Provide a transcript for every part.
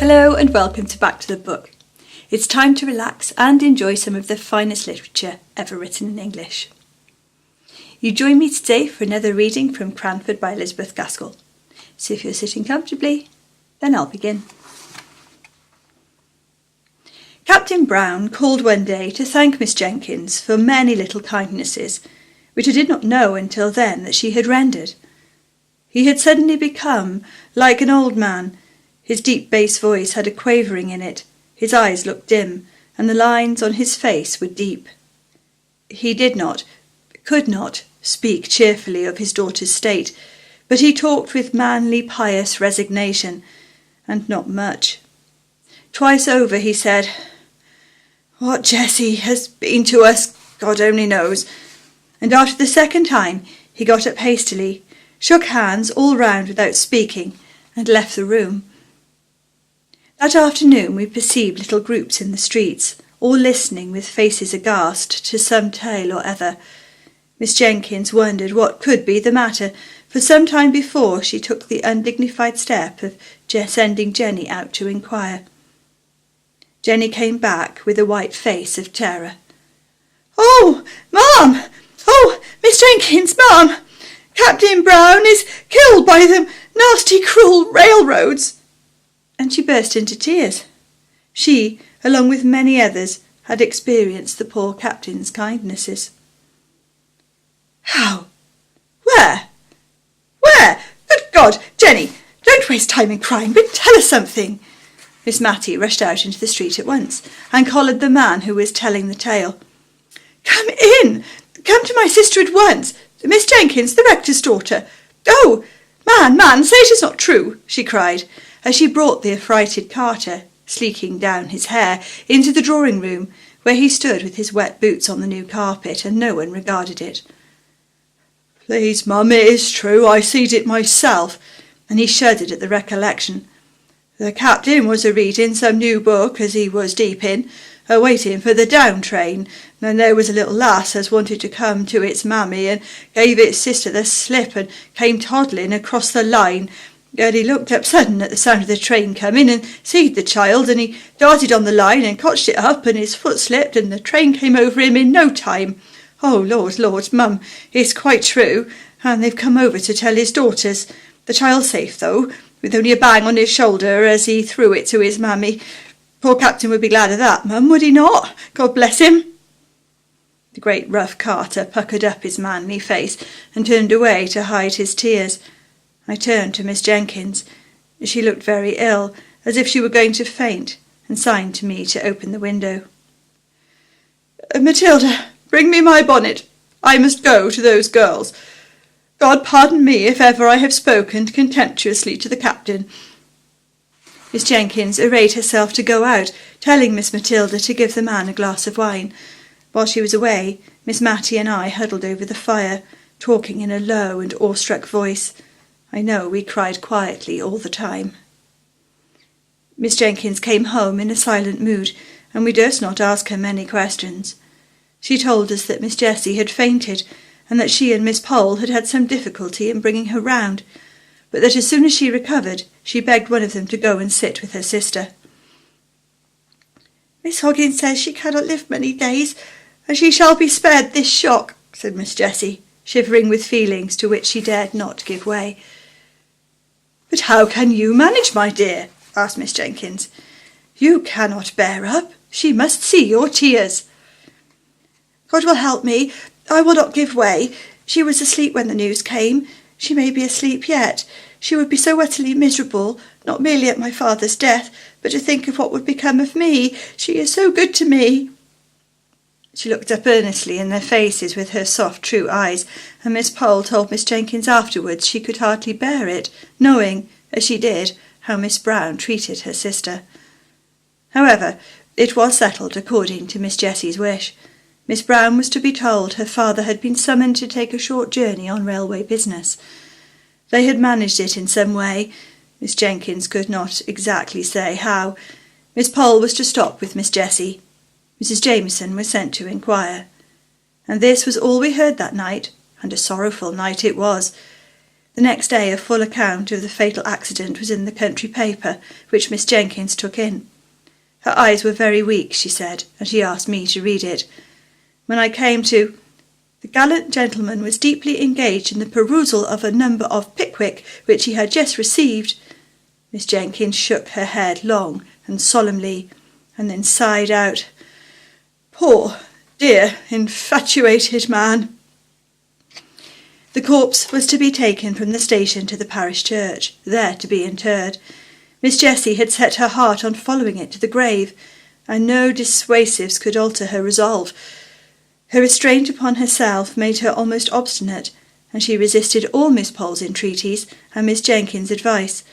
Hello and welcome to Back to the Book. It's time to relax and enjoy some of the finest literature ever written in English. You join me today for another reading from Cranford by Elizabeth Gaskell. So if you're sitting comfortably, then I'll begin. Captain Brown called one day to thank Miss Jenkins for many little kindnesses, which I did not know until then that she had rendered. He had suddenly become like an old man. His deep bass voice had a quavering in it, his eyes looked dim, and the lines on his face were deep. He could not, speak cheerfully of his daughter's state, but he talked with manly, pious resignation, and not much. Twice over he said, "What Jessie has been to us, God only knows," and after the second time he got up hastily, shook hands all round without speaking, and left the room. That afternoon we perceived little groups in the streets, all listening with faces aghast to some tale or other. Miss Jenkins wondered what could be the matter, for some time before she took the undignified step of sending Jenny out to inquire. Jenny came back with a white face of terror. "Oh, ma'am! Oh, Miss Jenkins, ma'am! Captain Brown is killed by them nasty, cruel railroads!" And she burst into tears. She, along with many others, had experienced the poor captain's kindnesses. "How? Where? Where? Good God, Jenny, don't waste time in crying, but tell us something." Miss Matty rushed out into the street at once, and collared the man who was telling the tale. "Come in! Come to my sister at once! Miss Jenkins, the rector's daughter! Oh, man, say it is not true!" she cried, as she brought the affrighted Carter, sleeking down his hair, into the drawing-room, where he stood with his wet boots on the new carpet, and no one regarded it. "Please, mum, it is true, I seed it myself," and he shuddered at the recollection. "The captain was a-reading some new book as he was deep in, a-waiting for the down train, and there was a little lass as wanted to come to its mammy, and gave its sister the slip, and came toddling across the line, and he looked up sudden at the sound of the train coming, and seed the child, and he darted on the line and cotched it up, and his foot slipped, and the train came over him in no time. Oh, Lord, mum, it's quite true, and they've come over to tell his daughters. The child's safe, though, with only a bang on his shoulder as he threw it to his mammy. Poor captain would be glad of that, mum, would he not? God bless him." The great rough Carter puckered up his manly face and turned away to hide his tears. I turned to Miss Jenkins. She looked very ill, as if she were going to faint, and signed to me to open the window. "Matilda, bring me my bonnet. I must go to those girls. God pardon me if ever I have spoken contemptuously to the captain." Miss Jenkins arrayed herself to go out, telling Miss Matilda to give the man a glass of wine. While she was away, Miss Matty and I huddled over the fire, talking in a low and awestruck voice. I know we cried quietly all the time. Miss Jenkins came home in a silent mood, and we durst not ask her many questions. She told us that Miss Jessie had fainted, and that she and Miss Pole had had some difficulty in bringing her round, but that as soon as she recovered, she begged one of them to go and sit with her sister. "Miss Hoggins says she cannot live many days, and she shall be spared this shock," said Miss Jessie, shivering with feelings to which she dared not give way. "But how can you manage, my dear?" asked Miss Jenkins. "You cannot bear up. She must see your tears." "God will help me. I will not give way. She was asleep when the news came. She may be asleep yet. She would be so utterly miserable, not merely at my father's death, but to think of what would become of me. She is so good to me." She looked up earnestly in their faces with her soft, true eyes, and Miss Pole told Miss Jenkins afterwards she could hardly bear it, knowing, as she did, how Miss Brown treated her sister. However, it was settled according to Miss Jessie's wish. Miss Brown was to be told her father had been summoned to take a short journey on railway business. They had managed it in some way. Miss Jenkins could not exactly say how. Miss Pole was to stop with Miss Jessie. Mrs. Jameson was sent to inquire. And this was all we heard that night, and a sorrowful night it was. The next day a full account of the fatal accident was in the country paper, which Miss Jenkins took in. Her eyes were very weak, she said, and she asked me to read it. When I came to, "The gallant gentleman was deeply engaged in the perusal of a number of Pickwick which he had just received," Miss Jenkins shook her head long and solemnly, and then sighed out, "Poor, dear, infatuated man." The corpse was to be taken from the station to the parish church, there to be interred. Miss Jessie had set her heart on following it to the grave, and no dissuasives could alter her resolve. Her restraint upon herself made her almost obstinate, and she resisted all Miss Pole's entreaties and Miss Jenkins' advice.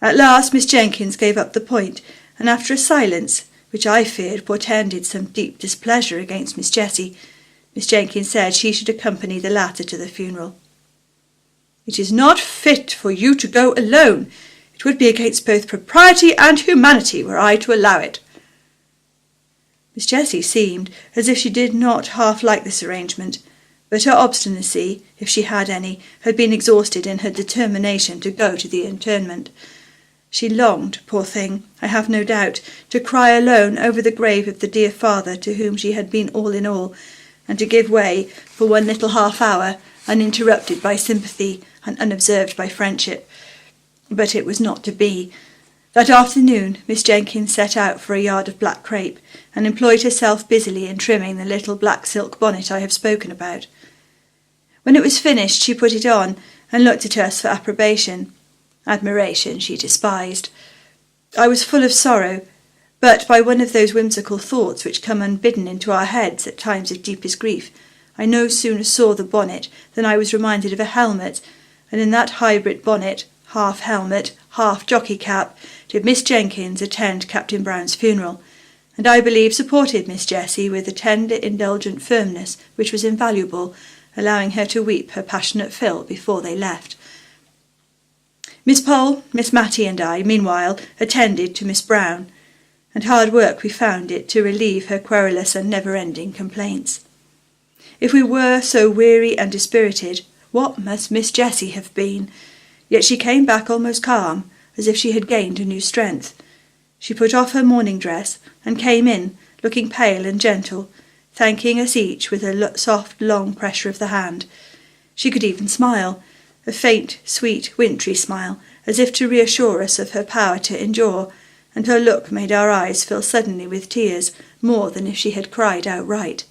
At last Miss Jenkins gave up the point, and after a silence, which I feared portended some deep displeasure against Miss Jessie, Miss Jenkins said she should accompany the latter to the funeral. "It is not fit for you to go alone. It would be against both propriety and humanity were I to allow it." Miss Jessie seemed as if she did not half like this arrangement, but her obstinacy, if she had any, had been exhausted in her determination to go to the interment. She longed, poor thing, I have no doubt, to cry alone over the grave of the dear father to whom she had been all in all, and to give way, for one little half-hour, uninterrupted by sympathy and unobserved by friendship. But it was not to be. That afternoon Miss Jenkins set out for a yard of black crape, and employed herself busily in trimming the little black silk bonnet I have spoken about. When it was finished she put it on, and looked at us for approbation. Admiration she despised. I was full of sorrow, but by one of those whimsical thoughts which come unbidden into our heads at times of deepest grief, I no sooner saw the bonnet than I was reminded of a helmet, and in that hybrid bonnet, half helmet, half jockey cap, did Miss Jenkins attend Captain Brown's funeral, and I believe supported Miss Jessie with a tender, indulgent firmness which was invaluable, allowing her to weep her passionate fill before they left. Miss Pole, Miss Matty, and I, meanwhile, attended to Miss Brown, and hard work we found it to relieve her querulous and never-ending complaints. If we were so weary and dispirited, what must Miss Jessie have been? Yet she came back almost calm, as if she had gained a new strength. She put off her morning dress, and came in, looking pale and gentle, thanking us each with a soft, long pressure of the hand. She could even smile, a faint, sweet, wintry smile, as if to reassure us of her power to endure, and her look made our eyes fill suddenly with tears, more than if she had cried outright.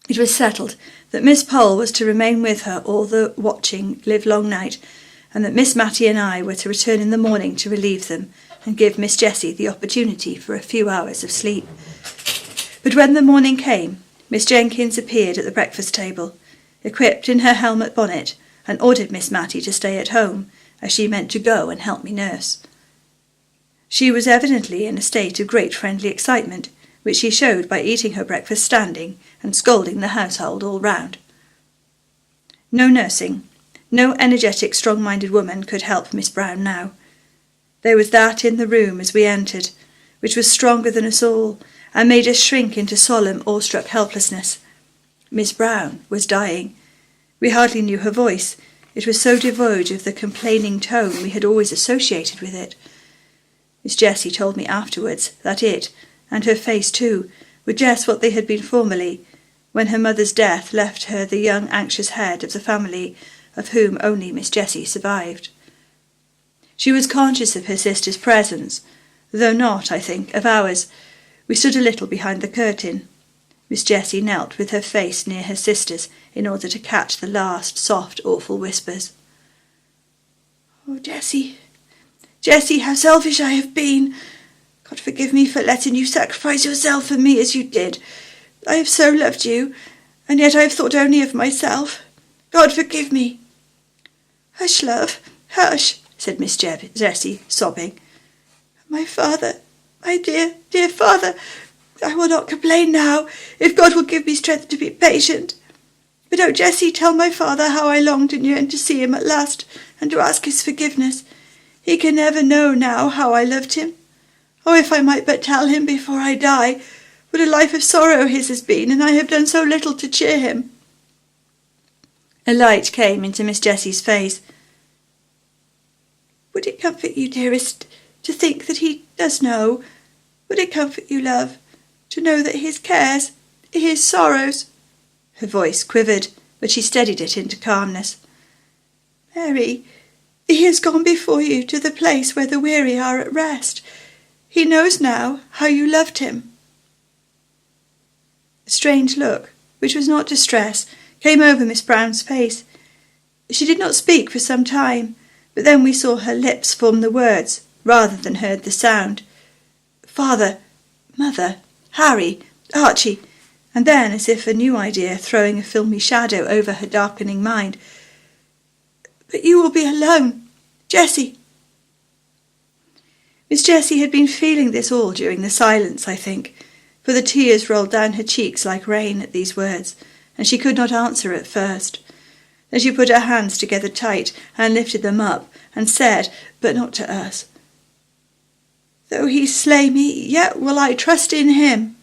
It was settled that Miss Pole was to remain with her all the watching livelong night, and that Miss Matty and I were to return in the morning to relieve them, and give Miss Jessie the opportunity for a few hours of sleep. But when the morning came, Miss Jenkins appeared at the breakfast table, equipped in her helmet bonnet, and ordered Miss Matty to stay at home, as she meant to go and help me nurse. She was evidently in a state of great friendly excitement, which she showed by eating her breakfast standing and scolding the household all round. No nursing, no energetic, strong-minded woman could help Miss Brown now. There was that in the room as we entered, which was stronger than us all, and made us shrink into solemn, awestruck helplessness. Miss Brown was dying. We hardly knew her voice. It was so devoid of the complaining tone we had always associated with it. Miss Jessie told me afterwards that it, and her face too, were just what they had been formerly, when her mother's death left her the young anxious head of the family, of whom only Miss Jessie survived. She was conscious of her sister's presence, though not, I think, of ours. We stood a little behind the curtain. Miss Jessie knelt with her face near her sister's in order to catch the last soft, awful whispers. "Oh, Jessie, Jessie, how selfish I have been! God forgive me for letting you sacrifice yourself for me as you did. I have so loved you, and yet I have thought only of myself. God forgive me." "Hush, love, hush," said Miss Jessie, sobbing. "My father, my dear, dear father, I will not complain now, if God will give me strength to be patient. But oh, Jessie, tell my father how I longed and yearned to see him at last, and to ask his forgiveness. He can never know now how I loved him. Oh, if I might but tell him before I die, what a life of sorrow his has been, and I have done so little to cheer him." A light came into Miss Jessie's face. "Would it comfort you, dearest, to think that he does know? Would it comfort you, love, to know that his cares, his sorrows—" Her voice quivered, but she steadied it into calmness. "Mary, he has gone before you to the place where the weary are at rest. He knows now how you loved him." A strange look, which was not distress, came over Miss Brown's face. She did not speak for some time, but then we saw her lips form the words, rather than heard the sound. "Father, Mother, Harry, Archie," and then, as if a new idea throwing a filmy shadow over her darkening mind, "But you will be alone, Jessie." Miss Jessie had been feeling this all during the silence, I think, for the tears rolled down her cheeks like rain at these words, and she could not answer at first. Then she put her hands together tight and lifted them up, and said, but not to us, "Though he slay me, yet will I trust in him."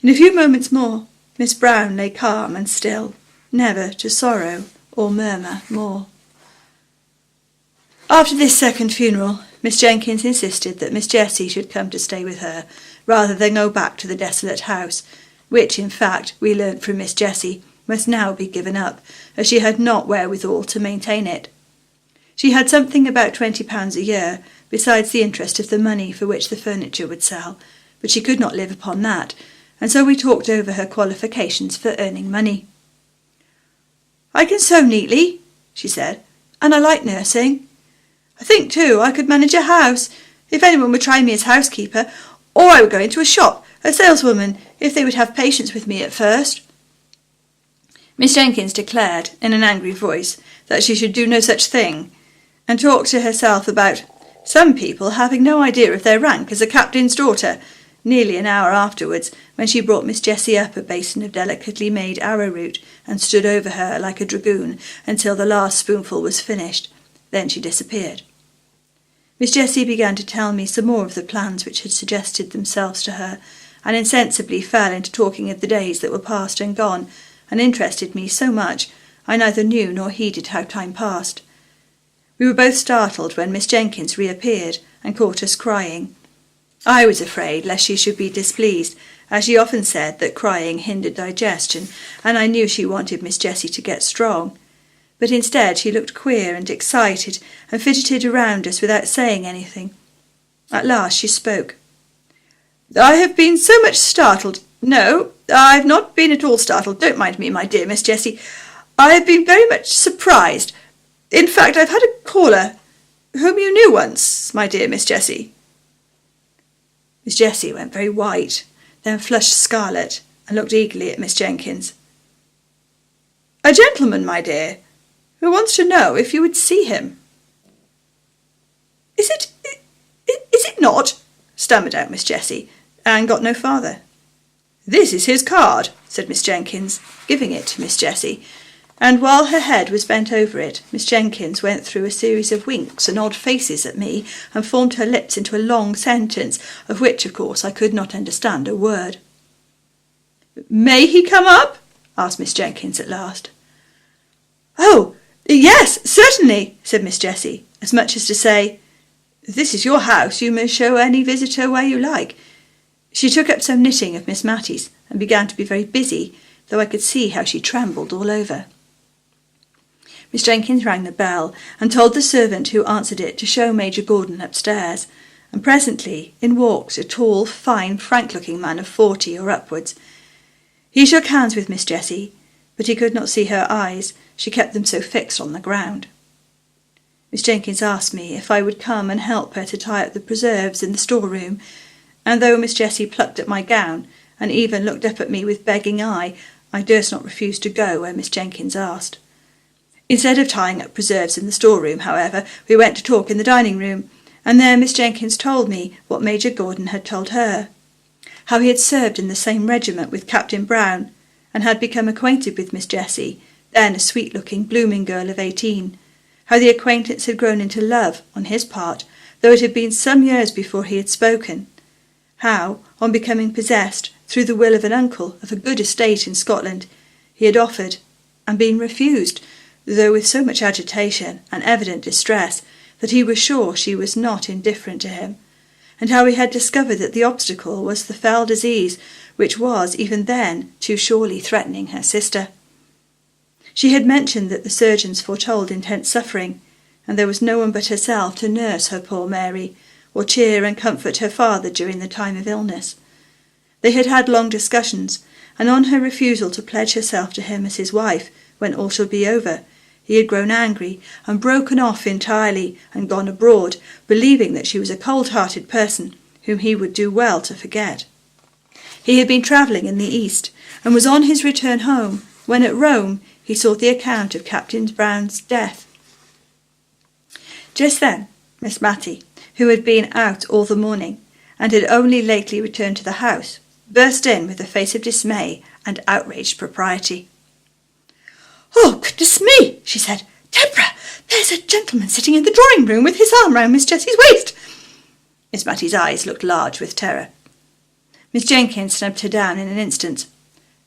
In a few moments more, Miss Brown lay calm and still, never to sorrow or murmur more. After this second funeral, Miss Jenkins insisted that Miss Jessie should come to stay with her, rather than go back to the desolate house, which, in fact, we learnt from Miss Jessie, must now be given up, as she had not wherewithal to maintain it. She had something about £20 a year, besides the interest of the money for which the furniture would sell, but she could not live upon that, and so we talked over her qualifications for earning money. "I can sew neatly," she said, "and I like nursing. I think, too, I could manage a house, if anyone would try me as housekeeper, or I would go into a shop, a saleswoman, if they would have patience with me at first." Miss Jenkins declared, in an angry voice, that she should do no such thing, and talked to herself about some people having no idea of their rank as a captain's daughter, nearly an hour afterwards, when she brought Miss Jessie up a basin of delicately made arrowroot, and stood over her like a dragoon until the last spoonful was finished. Then she disappeared. Miss Jessie began to tell me some more of the plans which had suggested themselves to her, and insensibly fell into talking of the days that were past and gone, and interested me so much I neither knew nor heeded how time passed. We were both startled when Miss Jenkins reappeared and caught us crying. I was afraid lest she should be displeased, as she often said that crying hindered digestion, and I knew she wanted Miss Jessie to get strong. But instead she looked queer and excited, and fidgeted around us without saying anything. At last she spoke. "I have been so much startled. No, I've not been at all startled. Don't mind me, my dear Miss Jessie. I have been very much surprised. In fact, I've had a caller, whom you knew once, my dear Miss Jessie." Miss Jessie went very white, then flushed scarlet, and looked eagerly at Miss Jenkins. "A gentleman, my dear, who wants to know if you would see him." Is it not?" stammered out Miss Jessie, and got no farther. "This is his card," said Miss Jenkins, giving it to Miss Jessie, and while her head was bent over it, Miss Jenkins went through a series of winks and odd faces at me, and formed her lips into a long sentence, of which, of course, I could not understand a word. "May he come up?" asked Miss Jenkins at last. "Oh, yes, certainly," said Miss Jessie, as much as to say, "This is your house, you may show any visitor where you like." She took up some knitting of Miss Mattie's, and began to be very busy, though I could see how she trembled all over. Miss Jenkins rang the bell, and told the servant who answered it to show Major Gordon upstairs, and presently in walked a tall, fine, frank-looking man of 40 or upwards. He shook hands with Miss Jessie, but he could not see her eyes, she kept them so fixed on the ground. Miss Jenkins asked me if I would come and help her to tie up the preserves in the store-room, and though Miss Jessie plucked at my gown, and even looked up at me with begging eye, I durst not refuse to go where Miss Jenkins asked. Instead of tying up preserves in the store-room, however, we went to talk in the dining-room, and there Miss Jenkins told me what Major Gordon had told her, how he had served in the same regiment with Captain Brown, and had become acquainted with Miss Jessie, then a sweet-looking, blooming girl of 18, how the acquaintance had grown into love on his part, though it had been some years before he had spoken, how, on becoming possessed, through the will of an uncle, of a good estate in Scotland, he had offered, and been refused, though with so much agitation and evident distress that he was sure she was not indifferent to him, and how he had discovered that the obstacle was the fell disease which was, even then, too surely threatening her sister. She had mentioned that the surgeons foretold intense suffering, and there was no one but herself to nurse her poor Mary, or cheer and comfort her father during the time of illness. They had had long discussions, and on her refusal to pledge herself to him as his wife when all should be over, he had grown angry and broken off entirely and gone abroad, believing that she was a cold-hearted person whom he would do well to forget. He had been travelling in the East, and was on his return home, when at Rome he saw the account of Captain Brown's death. Just then, Miss Matty, who had been out all the morning, and had only lately returned to the house, burst in with a face of dismay and outraged propriety. "Oh, goodness me," she said. "Deborah, there's a gentleman sitting in the drawing-room with his arm round Miss Jessie's waist." Miss Matty's eyes looked large with terror. Miss Jenkins snubbed her down in an instant.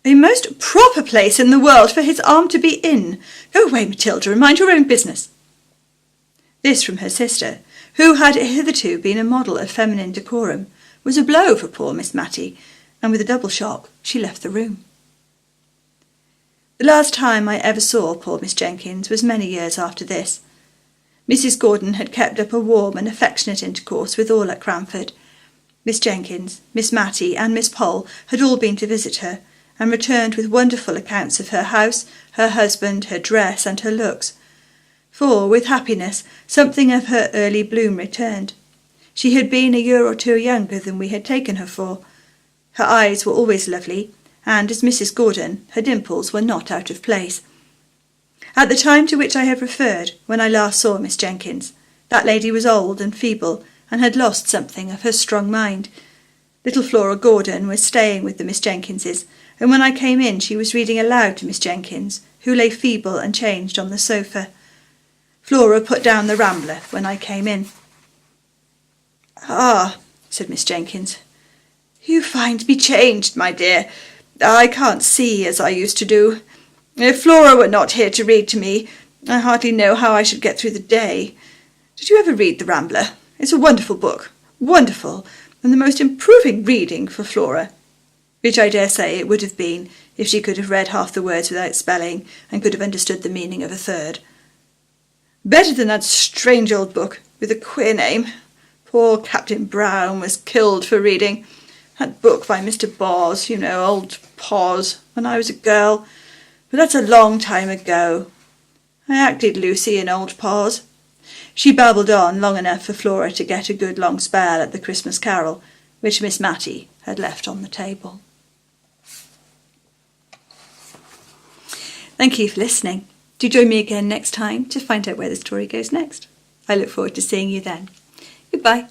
"A most proper place in the world for his arm to be in. Go away, Matilda, and mind your own business." This from her sister, who had hitherto been a model of feminine decorum, was a blow for poor Miss Matty, and with a double shock she left the room. The last time I ever saw poor Miss Jenkins was many years after this. Mrs. Gordon had kept up a warm and affectionate intercourse with all at Cranford. Miss Jenkins, Miss Matty, and Miss Pole had all been to visit her, and returned with wonderful accounts of her house, her husband, her dress, and her looks. For, with happiness, something of her early bloom returned. She had been a year or two younger than we had taken her for. Her eyes were always lovely, and, as Mrs. Gordon, her dimples were not out of place. At the time to which I have referred, when I last saw Miss Jenkins, that lady was old and feeble, and had lost something of her strong mind. Little Flora Gordon was staying with the Miss Jenkinses, and when I came in she was reading aloud to Miss Jenkins, who lay feeble and changed on the sofa. Flora put down the Rambler when I came in. "Ah," said Miss Jenkins, "you find me changed, my dear. I can't see as I used to do. If Flora were not here to read to me, I hardly know how I should get through the day. Did you ever read the Rambler? It's a wonderful book, wonderful, and the most improving reading for Flora, which I dare say it would have been if she could have read half the words without spelling and could have understood the meaning of a third. Better than that strange old book with a queer name. Poor Captain Brown was killed for reading. That book by Mr. Boz, you know, old Poz, when I was a girl. But that's a long time ago. I acted Lucy in old Poz." She babbled on long enough for Flora to get a good long spell at the Christmas Carol, which Miss Matty had left on the table. Thank you for listening. Do join me again next time to find out where the story goes next. I look forward to seeing you then. Goodbye.